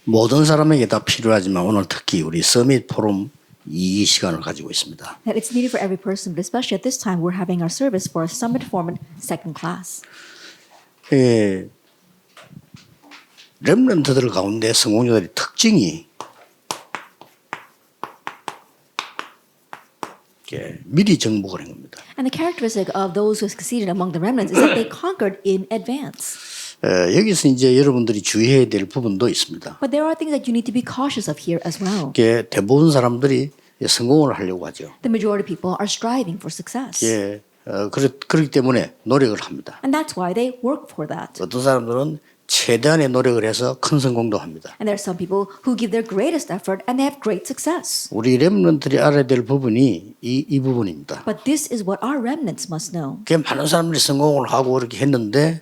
모든 사람에게 다 필요하지만 오늘 특히 우리 서밋 포럼 이 시간을 가지고 있습니다. That it's needed for every person, but especially at this time, we're having our service for Summit Forum second class. 렘넌트들 가운데 성공자들의 특징이 미리 정복을 한 겁니다. And the characteristic of those who succeeded among the remnants is that they conquered in advance. 여기서 이제 여러분들이 주의해야 될 부분도 있습니다. But there are things that you need to be cautious of here as well. 대부분 사람들이 성공을 하려고 하죠. The majority of people are striving for success. 그렇기 때문에 노력을 합니다. And that's why they work for that. 어떤 사람들은 최대한의 노력을 해서 큰 성공도 합니다. And there are some people who give their greatest effort and they have great success. 우리 렘넌트들이 알아야 될 부분이 이 부분입니다. But this is what our remnants must know. 많은 사람들이 성공을 하고 그렇게 했는데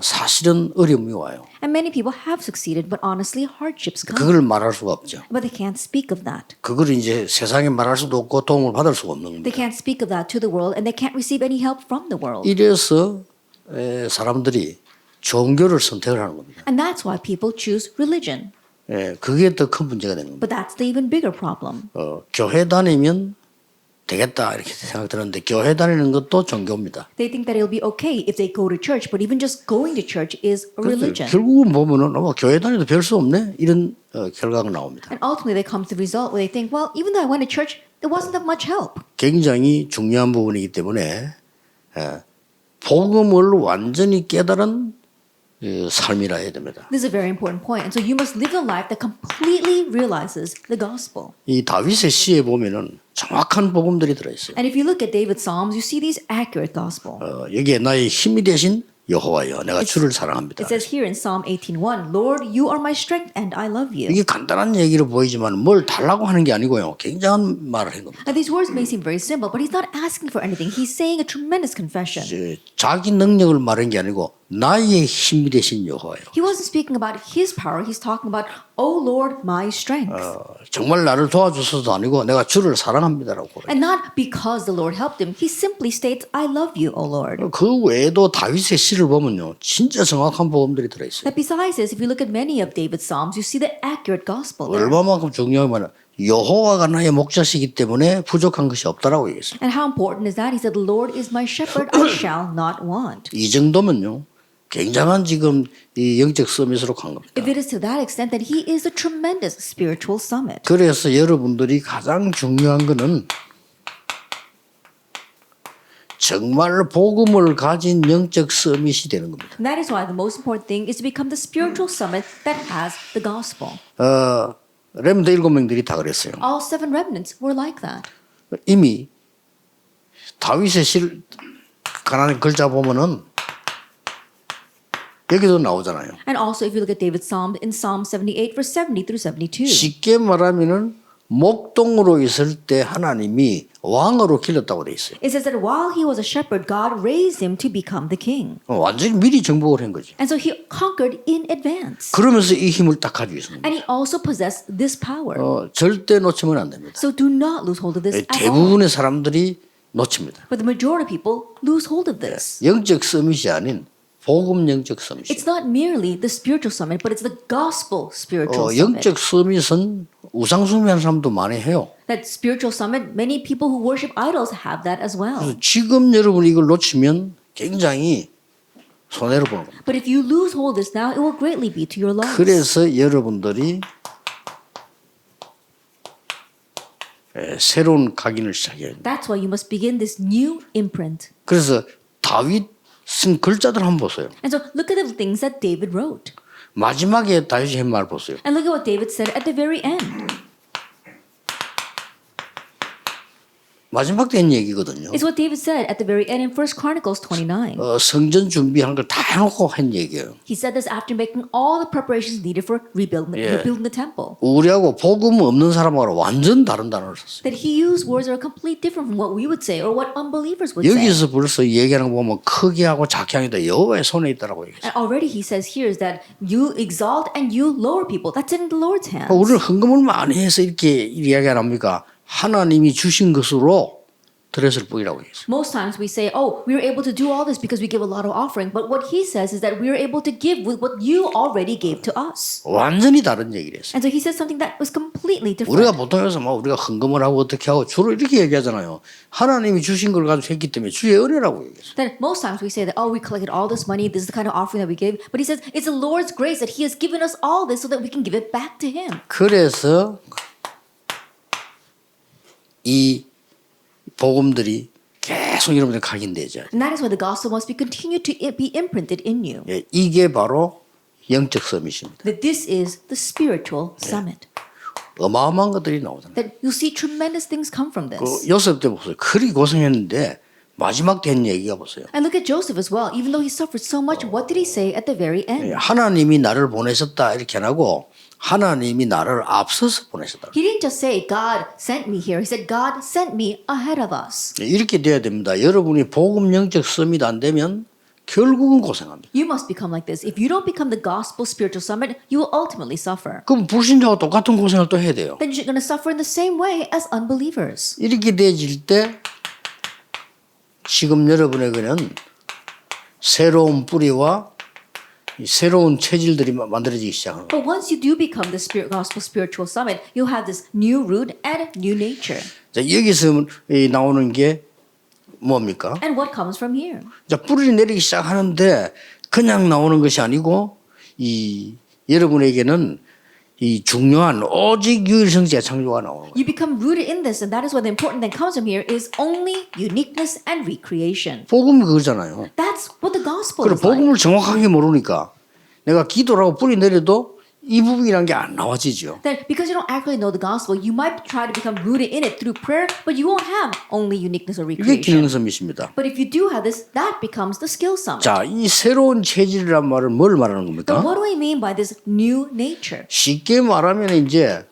사실은 어려움이 와요. And many people have succeeded, but honestly, hardships come. 그걸 말할 수가 없죠. But they can't speak of that. 그걸 이제 세상에 말할 수도 없고 도움을 받을 수가 없는 They 겁니다. can't speak of that to the world, and they can't receive any help from the world. 이래서 사람들이 종교를 선택을 하는 겁니다. And that's why people choose religion. 그게 더 큰 문제가 되는 겁니다. But that's the even bigger problem. 교회 다니면 되겠다 이렇게 생각 들었는데 교회 다니는 것도 종교입니다. They think that it'll be okay if they go to church, but even just going to church is a religion. 결국은 보면은 교회 다니도 별 수 없네 이런 결과가 나옵니다. And ultimately they come to the result where they think, well, even though I went to church, it wasn't of much help. 굉장히 중요한 부분이기 때문에 복음을 완전히 깨달은 삶이라 해야 됩니다. This is a very important point. And so you must live a life that completely realizes the gospel. 이 다윗의 시에 보면은 정확한 복음들이 들어 있어요. And if you look at David's Psalms, you see these accurate gospel. 여기에 나의 힘이 되신 여호와여, 내가 주를 사랑합니다. It says here in Psalm 18:1, Lord, you are my strength and I love you. 이게 간단한 얘기로 보이지만 뭘 달라고 하는 게 아니고요. 굉장한 말을 한 겁니다. Now these words may seem very simple, but he's not asking for anything. He's saying a tremendous confession. 자기 능력을 말한 게 아니고 나의 힘이 되신 여호와여. He wasn't speaking about his power. He's talking about, oh Lord, my strength. 정말 나를 도와주셔서도 아니고 내가 주를 사랑합니다라고 그래요. And not because the Lord helped him. He simply states, I love you, O Lord. 그 외에도 다윗의 시를 보면요, 진짜 정확한 복음들이 들어 있어요. But besides this, if you look at many of David's Psalms, you see the accurate gospel there. 얼마만큼 중요하면 여호와가 나의 목자시기 때문에 부족한 것이 없다라고 얘기했어요. And how important is that? He said, the Lord is my shepherd, I shall not want. 이 정도면요, 굉장한 지금 이 영적 서밋으로 간 겁니다. If it is to that extent, then he is a tremendous spiritual summit. 그래서 여러분들이 가장 중요한 거는 정말 복음을 가진 영적 서밋이 되는 겁니다. And that is why the most important thing is to become the spiritual summit that has the gospel. 렘드 7명들이 다 그랬어요. All 7 remnants were like that. 이미 다윗의 실 가난한 글자 보면은 여기도 나오잖아요. And also if you look at David's Psalm in Psalm 78 verse 70 through 72. 쉽게 말하면은 목동으로 있을 때 하나님이 왕으로 길렀다고 돼 있어요. It says that while he was a shepherd, God raised him to become the king. 완전히 미리 정복을 한 거죠. And so he conquered in advance. 그러면서 이 힘을 딱 가지고 있습니다. And he also possessed this power. 절대 놓치면 안 됩니다. So do not lose hold of this at all. 대부분의 사람들이 놓칩니다. But the majority of people lose hold of this. 영적 서밋이 아닌 복음 영적 서밋. It's not merely the spiritual summit, but it's the gospel spiritual summit. 영적 서밋은 우상숭배하는 사람도 많이 해요. That spiritual summit, many people who worship idols have that as well. 그래서 지금 여러분이 이걸 놓치면 굉장히 손해를 보는 겁니다. But if you lose hold of this now, it will greatly be to your loss. 그래서 여러분들이 새로운 각인을 시작해야 됩니다. That's why you must begin this new imprint. 그래서 다윗 쓴 글자들 한번 보세요. And so look at the things that David wrote. 마지막에 다윗이 한 말 보세요. And look at what David said at the very end. 마지막 된 얘기거든요. It's what David said at the very end in 1 Chronicles 29. 성전 준비한 걸 다 해놓고 한 얘기예요. He said this after making all the preparations needed for rebuilding the temple. 우리하고 복음 없는 사람하고 완전 다른 단어를 썼어요. That he used words that are completely different from what we would say or what unbelievers would say. 여기서 벌써 얘기하는 거 보면 크게 하고 작게 하는 게 여호와의 손에 있다라고 얘기했어요. And already he says here is that you exalt and you lower people. That's in the Lord's hands. 우리는 헌금을 많이 해서 이렇게 이야기 안 합니까? 하나님이 주신 것으로 드렸을 뿐이라고 얘기했어요. Most times we say, oh, we were able to do all this because we give a lot of offering. But what he says is that we were able to give with what you already gave to us. 완전히 다른 얘기를 했어요. And so he said something that was completely different. 우리가 보통 여기서 막 우리가 헌금을 하고 어떻게 하고 주로 이렇게 얘기하잖아요. 하나님이 주신 걸 가지고 했기 때문에 주의 은혜라고 얘기했어요. Then most times we say that, oh, we collected all this money, this is the kind of offering that we give. But he says it's the Lord's grace that he has given us all this so that we can give it back to him. 그래서 이 복음들이 계속 여러분들 각인되죠. And that is why the gospel must be continued to be imprinted in you. 예, 이게 바로 영적 서밋입니다. That this is the spiritual summit. 어마어마한 것들이 나오잖아요. That you'll see tremendous things come from 그 this. 요셉 때 보세요. 그리 고생했는데 마지막 된 얘기가 보세요. And look at Joseph as well. Even though he suffered so much, what did he say at the very 예, end? 하나님이 나를 보내셨다 이렇게 안 하고 하나님이 나를 앞서서 보내셨다. He didn't just say, God sent me here. He said, God sent me ahead of us. 예, 이렇게 돼야 됩니다. 여러분이 복음 영적 서밋 안 되면 결국은 고생합니다. You must become like this. If you don't become the gospel spiritual summit, you will ultimately suffer. 그럼 불신자와 똑같은 고생을 또 해야 돼요. Then you're going to suffer in the same way as unbelievers. 이렇게 돼질 때 지금 여러분에게는 새로운 뿌리와 새로운 체질들이 만들어지기 시작하는 거예요. But once you do become the gospel spiritual summit, you'll have this new root and new nature. 자, 여기서 나오는 게 뭡니까? And what comes from here? 자, 뿌리를 내리기 시작하는데 그냥 나오는 것이 아니고 여러분에게는 이 중요한 오직 유일성자의 창조가 나오는 거예요. You become rooted in this, and that is why the important thing comes from here is only uniqueness and recreation. 복음이 그거잖아요. That's what the gospel 그래 is like. 복음을 정확하게 모르니까 내가 기도라고 뿌리 내려도 이 부분이란 게 안 나와지죠. That because you don't accurately know the gospel, you might try to become rooted in it through prayer, but you won't have only uniqueness or 이게 recreation. 기능섬이십니다. But if you do have this, that becomes the skill summit. 자, 이 새로운 체질이란 말을 뭘 말하는 But 겁니까? what do I mean by this new nature? 쉽게 말하면 이제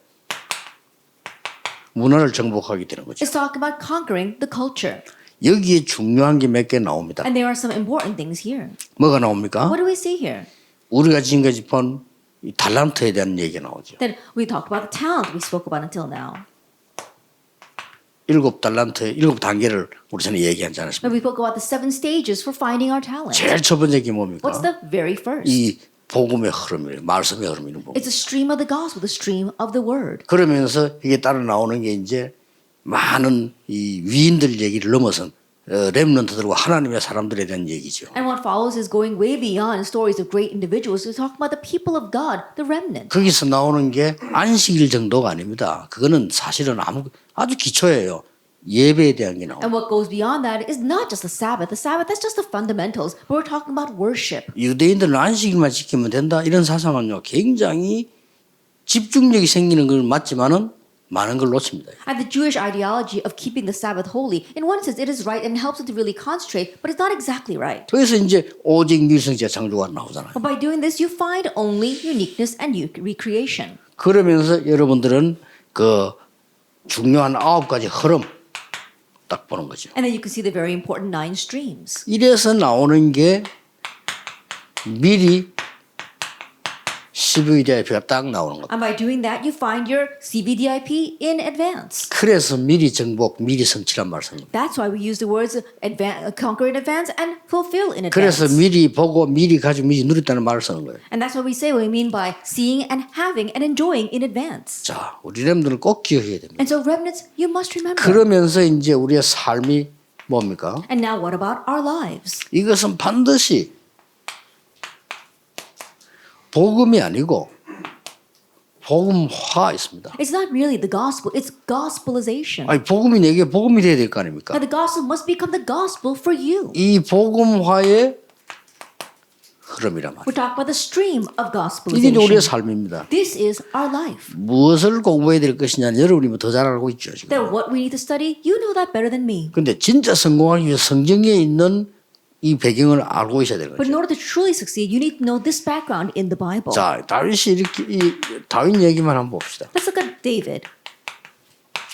문화를 정복하게 되는 거죠. It's talking about conquering the culture. 여기에 중요한 게 몇 개 나옵니다. And there are some important things here. 뭐가 나옵니까? What do we see here? 우리가 지금까지 본 이 달란트에 대한 얘기가 나오죠. Then we talked about the talent we spoke about until now. 7달란트, 7단계를 우리 전에 얘기하지 않았습니까? But we spoke about the 7 stages for finding our talent. 제일 첫 번째 게 뭡니까? What's the very first? 이 복음의 흐름이에요. 말씀의 흐름이는 복음. It's a stream of the gospel, the stream of the word. 그러면서 이게 따라 나오는 게 이제 많은 이 위인들 얘기를 넘어선 렘넌트들과 하나님의 사람들에 대한 얘기죠. And what follows is going way beyond stories of great individuals. We're talking about the people of God, the remnant. 거기서 나오는 게 안식일 정도가 아닙니다. 그거는 사실은 아주 기초예요. 예배에 대한 게 나와요. And what goes beyond that is not just the Sabbath. The Sabbath, that's just the fundamentals. But we're talking about worship. 유대인들은 안식일만 지키면 된다 이런 사상은요 굉장히 집중력이 생기는 건 맞지만은 많은 걸 놓칩니다. And the Jewish ideology of keeping the Sabbath holy, in one sense, it is right and helps them to really concentrate, but it's not exactly right. 그래서 이제 오직 유일성자 창조가 나오잖아요. But by doing this, you find only uniqueness and recreation. 그러면서 여러분들은 그 중요한 9가지 흐름 딱 보는 거죠. And then you can see the very important 9 streams. 이래서 나오는 게 미리 CVDIP가 딱 나오는 겁니다. And by doing that, you find your CVDIP in advance. 그래서 미리 정복, 미리 성취란 말을 쓰는 겁니다. That's why we use the words conquer in advance and fulfill in 그래서 advance. 미리 보고 미리 가지고 미리 누렸다는 말을 쓰는 거예요. And that's what we say what we mean by seeing and having and enjoying in advance. 자, 우리 렘들은 꼭 기억해야 됩니다. And so remnants, you must remember. 그러면서 이제 우리의 삶이 뭡니까? And now what about our lives? 이것은 반드시 복음이 아니고 복음화 있습니다. It's not really the gospel, it's gospelization. 아니 복음이 내게 복음이 돼야 될 거 아닙니까? Now the gospel must become the gospel for you. 이 복음화의 흐름이란 말이에요. We're talking about the stream of 이게 이제 우리의 gospelization. 삶입니다. This is our life. 무엇을 공부해야 될 것이냐는 여러분이 더 잘 알고 있죠. 지금. That what we need to study, you know that better than me. 근데 진짜 성공하기 위해 성경에 있는 이 배경을 알고 있어야 되는 But in 거죠. order to truly succeed, you need to know this background in the Bible. 자, 다윗이 이렇게 이 다윗 얘기만 한번 봅시다. Let's look at David.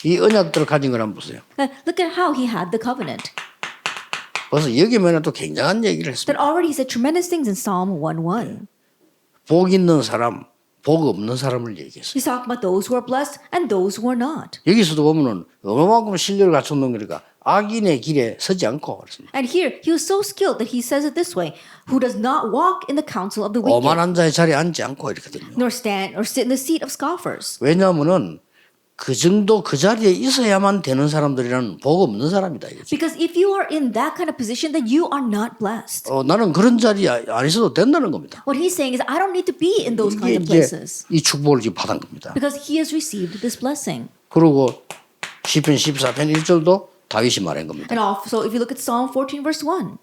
이 언약들을 가진 걸 한번 보세요. Look at how he had the covenant. 벌써 여기면 또 굉장한 얘기를 That 했습니다. already said tremendous things in Psalm 1:1. 복 있는 사람, 복 없는 사람을 얘기했어요. He's talking about those who are blessed and those who are not. 여기서도 보면은 어마어마한 신뢰를 갖춘 놈이니까 악인의 길에 서지 않고 그렇습니다. And here, he was so skilled that he says it this way, who does not walk in the counsel of the wicked, 오만한 자의 자리에 앉지 않고 이렇거든요. nor stand or sit in the seat of scoffers. 왜냐하면은 그 정도 그 자리에 있어야만 되는 사람들이란 복 없는 사람이다 이거죠. Because if you are in that kind of position, then you are not blessed. 나는 그런 자리에 안 있어도 된다는 겁니다. What he's saying is, I don't need to be in those kinds 이게 of 이제 places. 이 축복을 지금 받은 겁니다. Because he has received this blessing. 그리고 시편 14편 1절도 다윗이 말한 겁니다. And also, if you look at Psalm 14 verse 1,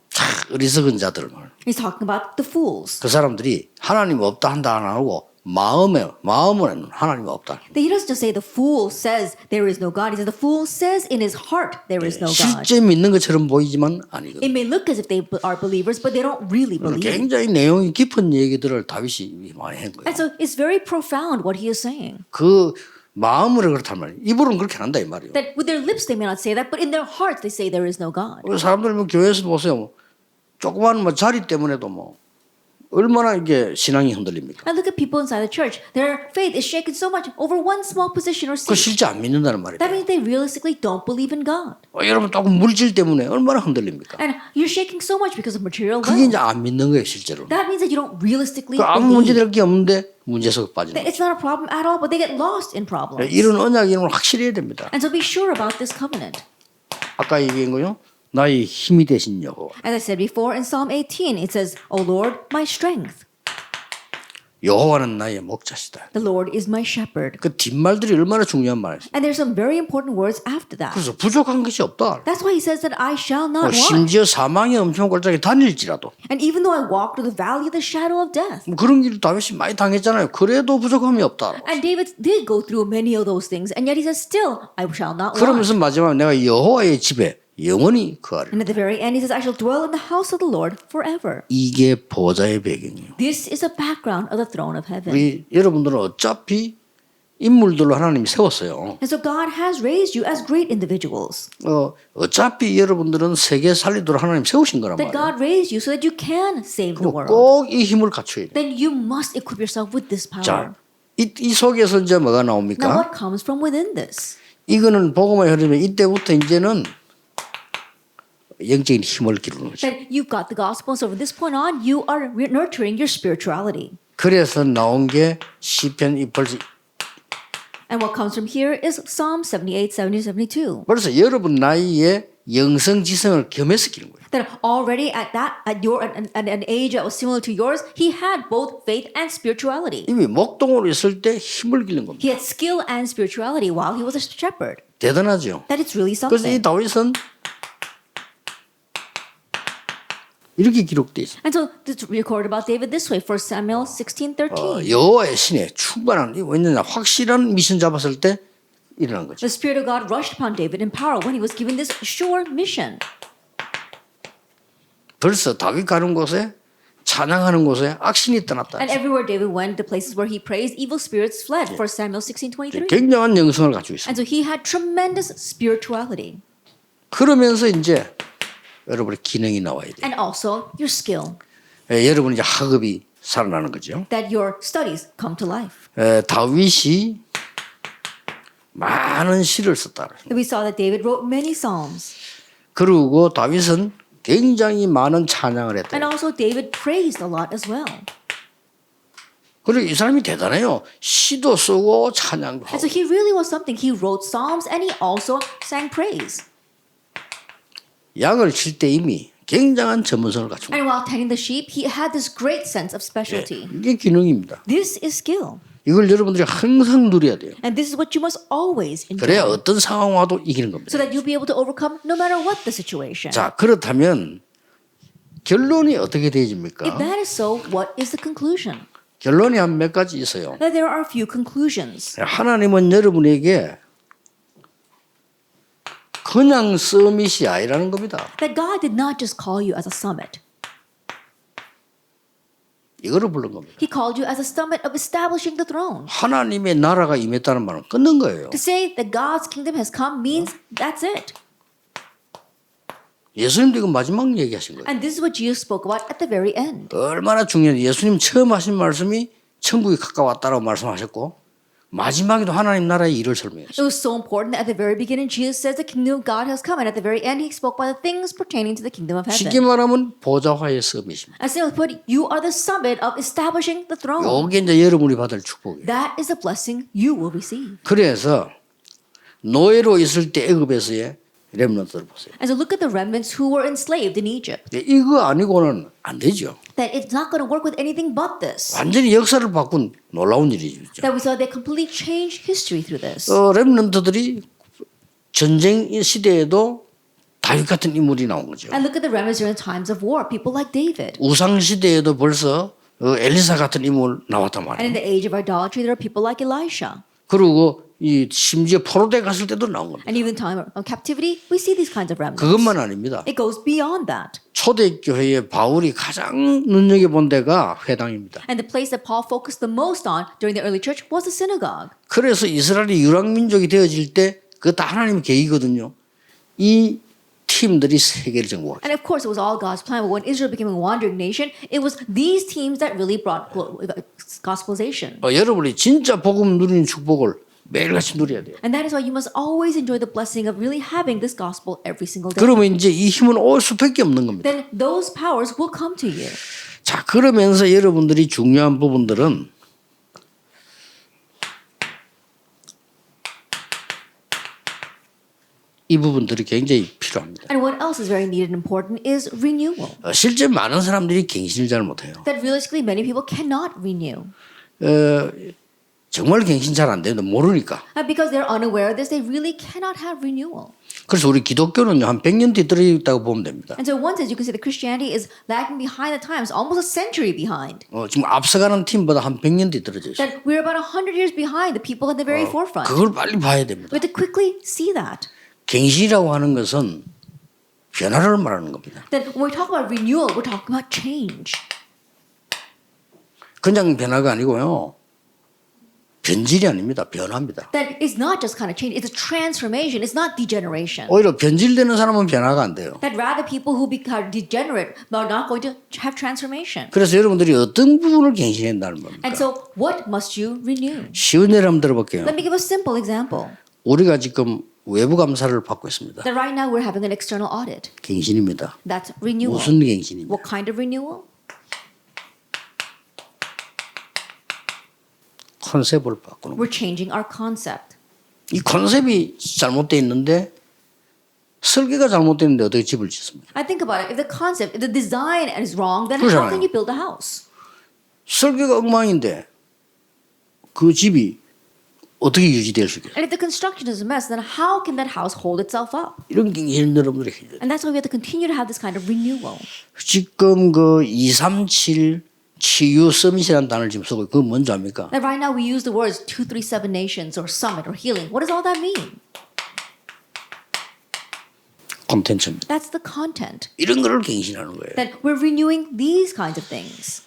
어리석은 자들을 he's talking about the fools. 그 사람들이 하나님 없다 한다 안 하고 마음은 하나님 없다. He doesn't just say the fool says there is no God. He says the fool says in his heart there is no God. 실제 믿는 것처럼 보이지만 아니거든요. It may look as if they are believers, but they don't really believe. 굉장히 내용이 깊은 얘기들을 다윗이 많이 한 거예요. And so it's very profound what he is saying. 그 마음으로 그렇단 말이에요. 입으로는 그렇게 안 한다 이 말이에요. That with their lips they may not say that, but in their hearts they say there is no God. 사람들 뭐 교회에서 보세요. 조그마한 뭐 자리 때문에도 뭐 얼마나 이게 신앙이 흔들립니까? And look at people inside the church. Their faith is shaken so much over one small position or 그 seat. 실제 안 믿는다는 That 말이에요. means they realistically don't believe in God. 여러분 조금 물질 때문에 얼마나 흔들립니까? And you're shaking so much because of material 그게 이제 wealth. 안 믿는 거예요 실제로. That means that you don't realistically 그 아무 문제 believe. 될 게 없는데 문제 속에 빠지는 That it's not a problem at all, but they get lost in 거예요. problems. 이런 언약 이름을 확실히 해야 됩니다. And so be sure about this covenant. 아까 얘기한 거요. 나의 힘이 되신 여호와. As I said before in Psalm 18, it says, O Lord, my strength. 여호와는 나의 목자시다. The Lord is my shepherd. 그 뒷말들이 얼마나 중요한 말이에요. And there's some very important words after that. 그래서 부족한 것이 없다. That's why he says that I shall not want. 심지어 사망의 엄청 골짜기 다닐지라도 And even though I walk through the valley of the shadow of death. 뭐 그런 길 다윗이 많이 당했잖아요. 그래도 부족함이 없다. And David did go through many of those things, and yet he says, still, I shall not want. 그러면서 마지막에 내가 여호와의 집에 영원히 거하리라. And at the very end, he says, I shall dwell in the house of the Lord forever. 이게 보좌의 배경이에요. This is the background of the throne of heaven. 우리 여러분들은 어차피 인물들로 하나님이 세웠어요. And so God has raised you as great individuals. 어차피 여러분들은 세계 살리도록 하나님 세우신 거란 That 말이에요. God raised you so that you can save the world. 꼭 이 힘을 갖춰야 돼요. Then you must equip yourself with this power. 자, 이 속에서 이제 뭐가 Now 나옵니까? what comes from within this? 이거는 복음의 흐름에 이때부터 이제는 영적인 힘을 기르는 거죠. That you've got the gospel, so from this point on, you are nurturing your spirituality. 그래서 나온 게 시편 벌써 And what comes from here is Psalm 78, 70, 72. 벌써 여러분 나이에 영성지성을 겸해서 기른 거예요. That already at an age that was similar to yours, he had both faith and spirituality. 이미 목동으로 있을 때 힘을 기른 겁니다. He had skill and spirituality while he was a shepherd. 대단하죠. That it's really 그래서 이 something. 다윗은 이렇게 기록돼 있어요. And so it's recorded about David this way, 1 Samuel 16:13. 여호와의 신에 충만한 왜냐냐 확실한 미션 잡았을 때 일어난 거죠. The Spirit of God rushed upon David in power when he was given this sure mission. 벌써 다윗 가는 곳에 찬양하는 곳에 악신이 떠났다. And everywhere David went, the places where he praised, evil spirits fled. 1 Samuel 16:23. 굉장한 영성을 가지고 있어요. And so he had tremendous spirituality. 그러면서 이제 여러분의 기능이 나와야 돼요. And also your skill. 여러분 이제 학업이 살아나는 거죠. That your studies come to life. 다윗이 많은 시를 썼다. We saw that David wrote many psalms. 그리고 다윗은 굉장히 많은 찬양을 했다. And also David praised a lot as well. 그리고 이 사람이 대단해요. 시도 쓰고 찬양도 And so 하고. he really was something. He wrote psalms and he also sang praise. 양을 칠 때 이미 굉장한 전문성을 갖춘 거예요. And while tending the sheep, he had this great sense of specialty. 이게 기능입니다. This is skill. 이걸 여러분들이 항상 누려야 돼요. And this is what you must always 그래야 enjoy. 어떤 상황 와도 이기는 겁니다. So that you'll be able to overcome no matter what the situation. 자, 그렇다면 결론이 어떻게 If 되어집니까? that is so, what is the conclusion? 결론이 한 몇 가지 있어요. That there are a few conclusions. 하나님은 여러분에게 그냥 서밋이 아니라는 겁니다. That God did not just call you as a summit. 이거를 부른 겁니다. He called you as a summit of establishing the throne. 하나님의 나라가 임했다는 말은 끊는 거예요. To say that God's kingdom has come means that's it. 예수님도 이거 마지막 얘기하신 거예요. And this is what Jesus spoke about at the very end. 얼마나 중요해요. 예수님 처음 하신 말씀이 천국이 가까웠다라고 말씀하셨고 마지막에도 하나님 나라의 일을 설명했어요. It was so important that at the very beginning Jesus says the kingdom of God has come, and at the very end he spoke by the things pertaining to the kingdom of 쉽게 heaven. 말하면 보좌화의 서밋입니다. As simply put, you are the summit of establishing the throne. 이게 이제 여러분이 받을 축복이에요. That is a blessing you will receive. 그래서 노예로 있을 때 애굽에서의 렘넌트들 보세요. And so look at the remnants who were enslaved in Egypt. 이거 아니고는 안 되죠. That it's not going to work with anything but this. 완전히 역사를 바꾼 놀라운 일이죠. That we saw they completely changed history through this. 렘넌트들이 전쟁 시대에도 다윗 같은 인물이 나온 거죠. And look at the remnants during times of war, people like David. 우상 시대에도 벌써 엘리사 같은 인물 나왔단 And in 말이에요. the age of idolatry, there are people like Elisha. 그리고 이 심지어 포로대 갔을 때도 나온 겁니다. And even in time of captivity, we see these kinds of remnants. 그것만 아닙니다. It goes beyond that. 초대교회에 바울이 가장 눈여겨본 데가 회당입니다. And the place that Paul focused the most on during the early church was the synagogue. 그래서 이스라엘이 유랑민족이 되어질 때 그거 다 하나님의 계획이거든요. 이 팀들이 세계를 정복하죠. And of course, it was all God's plan. But when Israel became a wandering nation, it was these teams that really brought gospelization. 여러분이 진짜 복음 누리는 축복을 매일같이 누려야 돼요. And that is why you must always enjoy the blessing of really having this gospel every single day. 그러면 이제 이 힘은 올 수밖에 없는 겁니다. Then those powers will come to you. 자, 그러면서 여러분들이 중요한 부분들은 이 부분들이 굉장히 필요합니다. And what else is very needed and important is renewal. 실제 많은 사람들이 갱신을 잘 못해요. That realistically many people cannot renew. 정말 갱신 잘 안 되는데 모르니까. And because they're unaware of this, they really cannot have renewal. 그래서 우리 기독교는 한 100년 뒤떨어져 있다고 보면 됩니다. And so one says you can say that Christianity is lagging behind the times, almost a century behind. 지금 앞서가는 팀보다 한 100년 뒤떨어져 있어요. That we're about 100 years behind the people at the very forefront. 그걸 빨리 봐야 됩니다. We have to quickly see that. 갱신이라고 하는 것은 변화를 말하는 겁니다. That when we talk about renewal, we're talking about change. 그냥 변화가 아니고요. 변질이 아닙니다. 변화입니다. That it's not just kind of change, it's a transformation, it's not degeneration. 오히려 변질되는 사람은 변화가 안 돼요. That rather people who become degenerate are not going to have transformation. 그래서 여러분들이 어떤 부분을 갱신한다는 겁니까? And so what must you renew? 쉬운 예를 한번 들어볼게요. Let me give a simple example. 우리가 지금 외부 감사를 받고 있습니다. That right now we're having an external audit. 갱신입니다. That's renewal. 무슨 갱신입니까? What kind of renewal? 컨셉을 바꾸는 거예요. We're changing our concept. 이 컨셉이 잘못되어 있는데 설계가 잘못되어 있는데 어떻게 집을 짓습니까? I think about it. If the concept, if the design is wrong, then how can you build a house? 설계가 엉망인데 그 집이 어떻게 유지될 수 있겠어요? And if the construction is a mess, then how can that house hold itself up? 이런 갱신 여러분들이 해야 돼요. And that's why we have to continue to have this kind of renewal. 지금 그 237 치유 서밋이라는 단어를 지금 쓰고 그건 뭔지 압니까? That right now we use the words 237 nations or summit or healing. What does all that mean? 콘텐츠입니다. That's the content. 이런 거를 갱신하는 거예요. That we're renewing these kinds of things.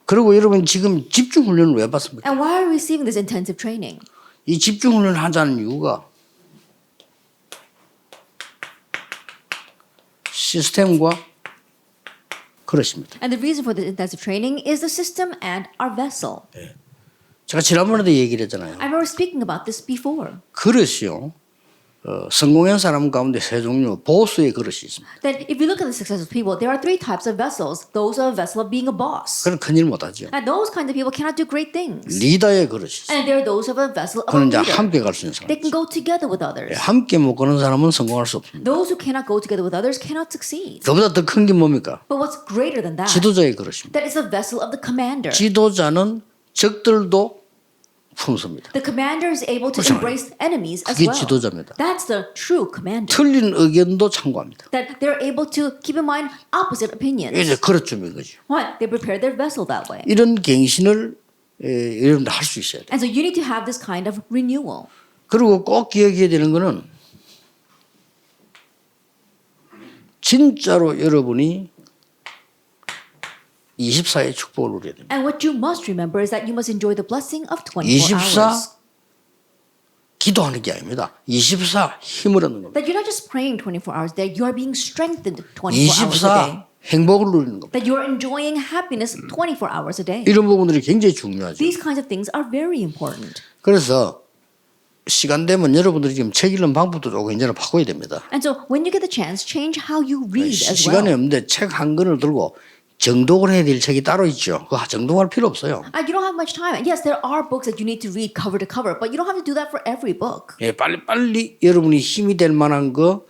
그리고 여러분 지금 집중 훈련을 왜 받습니까? And why are we receiving this intensive training? 이 집중 훈련을 하자는 이유가 시스템과 그렇습니다. And the reason for the intensive training is the system and our vessel. 제가 지난번에도 얘기를 했잖아요. I remember speaking about this before. 그릇이요. 성공한 사람 가운데 세 종류 보스의 그릇이 있습니다. That if you look at the successful people, there are three types of vessels. Those are a vessel of being a boss. 그런 큰일 못하죠. And those kinds of people cannot do great things. 리더의 그릇이 있어요. And there are those of a vessel of a 그는 이제 leader. 함께 갈 수 있는 사람. They can go together with others. 함께 못 가는 사람은 성공할 수 없습니다. Those who cannot go together with others cannot succeed. 그보다 더 큰 게 뭡니까? But what's greater than that? 지도자의 그릇입니다. That is the vessel of the commander. 지도자는 적들도 품습니다. The commander is able to 그렇잖아요. embrace enemies as 그게 well. 지도자입니다. That's the true commander. 틀린 의견도 참고합니다. That they're able to keep in mind opposite opinions. 이제 그릇쯤인 거죠. Why? They prepare their vessel that way. 이런 갱신을 여러분들 할 수 있어야 돼요. And so you need to have this kind of renewal. 그리고 꼭 기억해야 되는 거는 진짜로 여러분이 24의 축복을 누려야 됩니다. And what you must remember is that you must enjoy the blessing of 24 24 hours. 기도하는 게 아닙니다. 24 힘을 얻는 겁니다. That you're not just praying 24 hours a day, you are being strengthened 24 hours a day. 24 행복을 누리는 겁니다. That you are enjoying happiness 24 hours a day. 이런 부분들이 굉장히 중요하죠. These kinds of things are very important. 그래서 시간 되면 여러분들이 지금 책 읽는 방법도 조금 이제는 바꿔야 됩니다. And so when you get the chance, change how you read as 시간이 well. 없는데 책 한 권을 들고 정독을 해야 될 책이 따로 있죠. 그거 정독할 필요 없어요. You don't have much time. And yes, there are books that you need to read cover to cover, but you don't have to do that for every book. 예, 빨리 여러분이 힘이 될 만한 그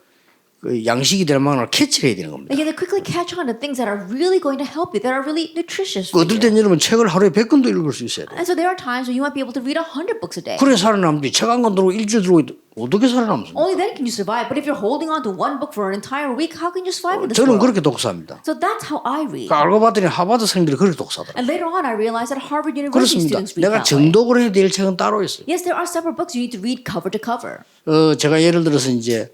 양식이 될 만한 걸 캐치를 해야 되는 겁니다. And you have to quickly catch on to things that are really going to help you, that are really nutritious for 어떨 you. 땐 여러분 책을 하루에 100권도 읽을 수 있어야 돼요. And so there are times when you might be able to read 100 books a day. 그래 살아남지 책 한 권 들고 일주일 들고 어떻게 살아남습니까? Only then can you survive. But if you're holding on to one book for an entire week, how can you survive in this 저는 world? 그렇게 독서합니다. So that's how I read. 알고 봤더니 하버드 생들이 그렇게 독서하더라고요. And later on, I realized that Harvard University 그렇습니다. students read 내가 that way. 정독을 해야 될 책은 따로 있어요. Yes, there are separate books you need to read cover to cover. 제가 예를 들어서 이제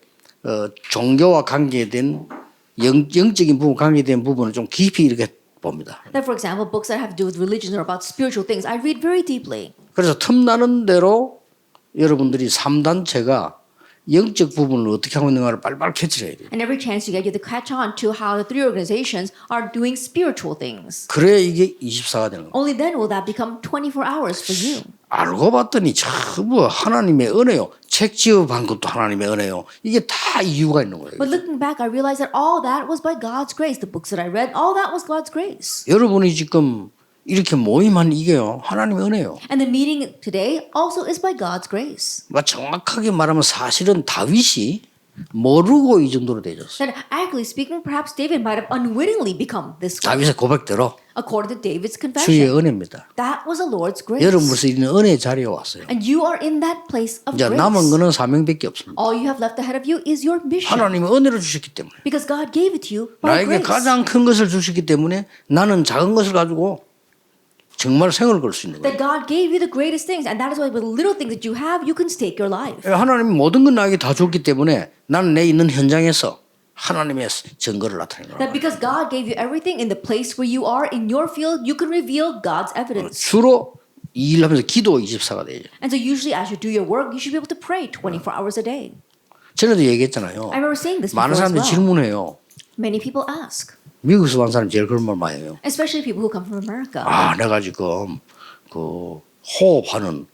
종교와 관계된 영적인 부분 관계된 부분을 좀 깊이 이렇게 봅니다. Like for example, books that have to do with religion or about spiritual things, I read very deeply. 그래서 틈나는 대로 여러분들이 3단체가 영적 부분을 어떻게 하고 있는가를 빨리빨리 캐치를 해야 돼요. And every chance you get, you have to catch on to how the three organizations are doing spiritual things. 그래야 이게 24가 되는 겁니다. Only then will that become 24 hours for you. 알고 봤더니 전부 하나님의 은혜요. 책 지어본 것도 하나님의 은혜요. 이게 다 이유가 있는 거예요. But looking back, I realized that all that was by God's grace. The books that I read, all that was God's grace. 여러분이 지금 이렇게 모임한 이게요. 하나님의 은혜요. And the meeting today also is by God's grace. 정확하게 말하면 사실은 다윗이 모르고 이 정도로 되졌어요. That accurately speaking, perhaps David might have unwittingly become this way. 다윗의 고백대로 According to David's 주의 confession, 은혜입니다. that was the Lord's grace. 여러분 벌써 있는 은혜의 자리에 왔어요. And you are in that place of 이제 grace. 남은 거는 사명밖에 없습니다. All you have left ahead of you is your mission. 하나님이 은혜를 주셨기 때문에 Because God gave it to you by 나에게 grace. 가장 큰 것을 주셨기 때문에 나는 작은 것을 가지고 정말 생을 걸 수 있는 거예요. That God gave you the greatest things, and that is why with the little things that you have, you can stake your life. 하나님이 모든 건 나에게 다 줬기 때문에 나는 내 있는 현장에서 하나님의 증거를 나타내는 That 거예요. because God gave you everything in the place where you are in your field, you can reveal God's evidence. 주로 이 일하면서 기도 24가 되죠. And so usually as you do your work, you should be able to pray 24 hours a day. 전에도 얘기했잖아요. I remember saying this 많은 before as 사람들이 well. 질문해요. Many people ask, 미국에서 온 사람이 제일 그런 말 많이 해요. especially people who come from America. 내가 지금 그 호흡하는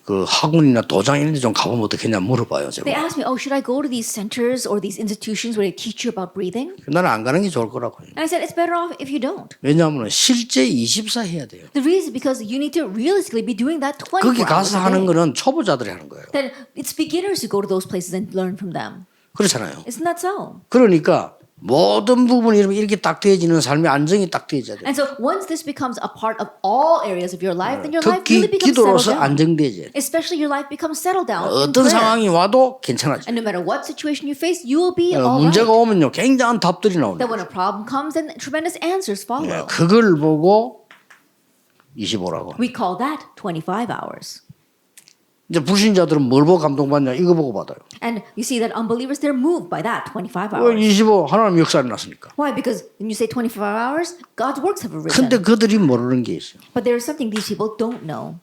그 학원이나 도장 이런 데 좀 가보면 어떻겠냐 물어봐요. They 제가. ask me, should I go to these centers or these institutions where they teach you about breathing? 나는 안 가는 게 좋을 거라고 해요. And I said, it's better off if you don't. 왜냐하면 실제 24 해야 돼요. The reason is because you need to realistically be doing that 24 거기 hours 가서 a 하는 day. 거는 초보자들이 하는 거예요. Then it's beginners who go to those places and learn from them. 그렇잖아요. Isn't that so? 그러니까 모든 부분이 이렇게 딱 되어지는 삶의 안정이 딱 되어져야 돼요. And so once this becomes a part of all areas of your life, then your life 특히 really becomes 기도로서 settled down. 안정되어져야 돼요. Especially your life becomes settled down in 어떤 prayer. 상황이 와도 괜찮아져. And no matter what situation you face, you will be all 문제가 right. 오면요 굉장한 답들이 나옵니다. That when a problem comes, then tremendous answers follow. 그걸 보고 25라고. We call that 25 hours. 이제 불신자들은 뭘 보고 감동받냐 이거 보고 받아요. And you see that unbelievers, they're moved by that 25 hours. 25 하나님 역사를 났으니까. Why? Because when you say 24 hours, God's works have arisen. 근데 그들이 모르는 게 있어요. But there is something these people don't know.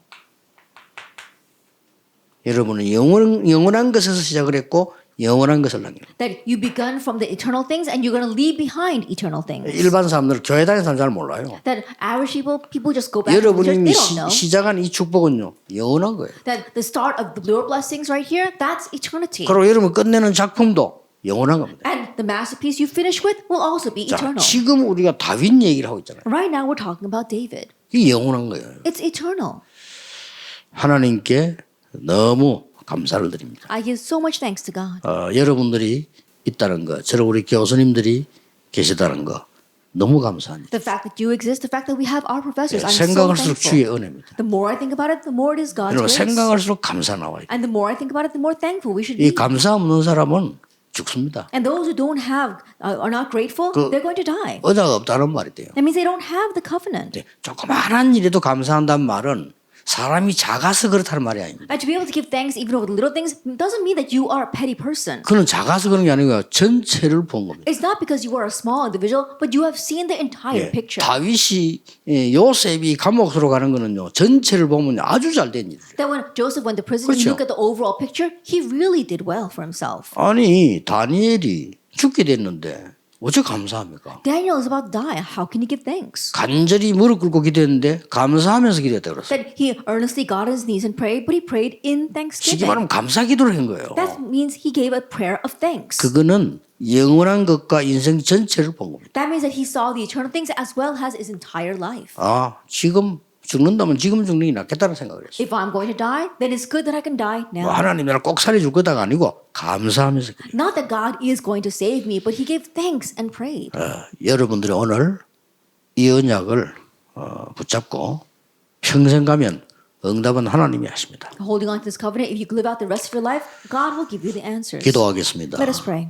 여러분은 영원한 것에서 시작을 했고 영원한 것을 남겨요. That you begun from the eternal things and you're going to leave behind eternal things. 일반 사람들 교회 다니는 사람 잘 몰라요. That average people just go back to the church. 여러분이 They don't know. 시작한 이 축복은요 영원한 거예요. That the start of the Lord blessings right here, that's eternity. 그리고 여러분 끝내는 작품도 영원한 겁니다. And the masterpiece you finish with will also be 자, eternal. 지금 우리가 다윗 얘기를 하고 있잖아요. Right now we're talking about David. 이게 영원한 거예요. It's eternal. 하나님께 너무 감사를 드립니다. I give so much thanks to God. 여러분들이 있다는 거, 저런 우리 교수님들이 계시다는 거 너무 감사합니다. The fact that you exist, the fact that we have our professors, I'm so 생각할수록 주의 thankful. 은혜입니다. The more I think about it, the more it is God's 여러분 grace. 생각할수록 감사 나와요. And the more I think about it, the more thankful we should 이 be. 감사 없는 사람은 죽습니다. And those who don't have, are not grateful, they're going to die. 의자가 없다는 말이 돼요. That means they don't have the covenant. 조그마한 일에도 감사한다는 말은 사람이 작아서 그렇다는 말이 아닙니다. And to be able to give thanks even over the little things doesn't mean that you are a petty person. 그는 작아서 그런 게 아니고요. 전체를 본 겁니다. It's not because you are a small individual, but you have seen the entire picture. 다윗이 요셉이 감옥으로 가는 거는요. 전체를 보면 아주 잘 된 일이에요. That when Joseph went to prison, you 그렇죠. look at the overall picture, he really did well for himself. 아니 다니엘이 죽게 됐는데 어째 감사합니까? Daniel is about to die. How can he give thanks? 간절히 무릎 꿇고 기도했는데 감사하면서 기도했다고 그랬어요. That he earnestly got on his knees and prayed, but he prayed in 쉽게 thanksgiving. 말하면 감사 기도를 한 거예요. That means he gave a prayer of thanks. 그거는 영원한 것과 인생 전체를 본 겁니다. That means that he saw the eternal things as well as his entire life. 아, 지금 죽는다면 지금 죽는 게 낫겠다는 생각을 했어요. If I'm going to die, then it's good that I can die 뭐 now. 하나님 나를 꼭 살려줄 거다가 아니고 감사하면서 기도해요. Not that God is going to save me, but he gave thanks and prayed. 여러분들이 오늘 이 언약을 붙잡고 평생 가면 응답은 하나님이 하십니다. Holding on to this covenant, if you live out the rest of your life, God will give you the answers. 기도하겠습니다. Let us pray.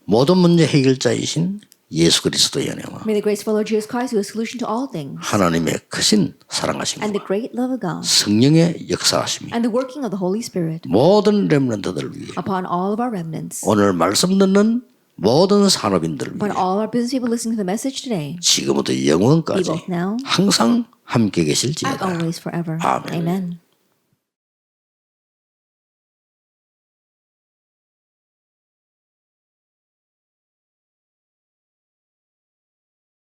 모든 문제 해결자이신 예수 그리스도의 은혜와 May the grace of our Lord Jesus Christ, who is solution to all things, 하나님의 크신 사랑하심과 and the great love of God, 성령의 역사하심이 and the working of the Holy Spirit 모든 렘넌트들을 위해 upon all of our remnants, 오늘 말씀 듣는 모든 산업인들을 upon 위해 all our business people listening to the message today, 지금부터 be 영원까지 both now 항상 함께 and 계실지어다. always forever. 아멘. Amen.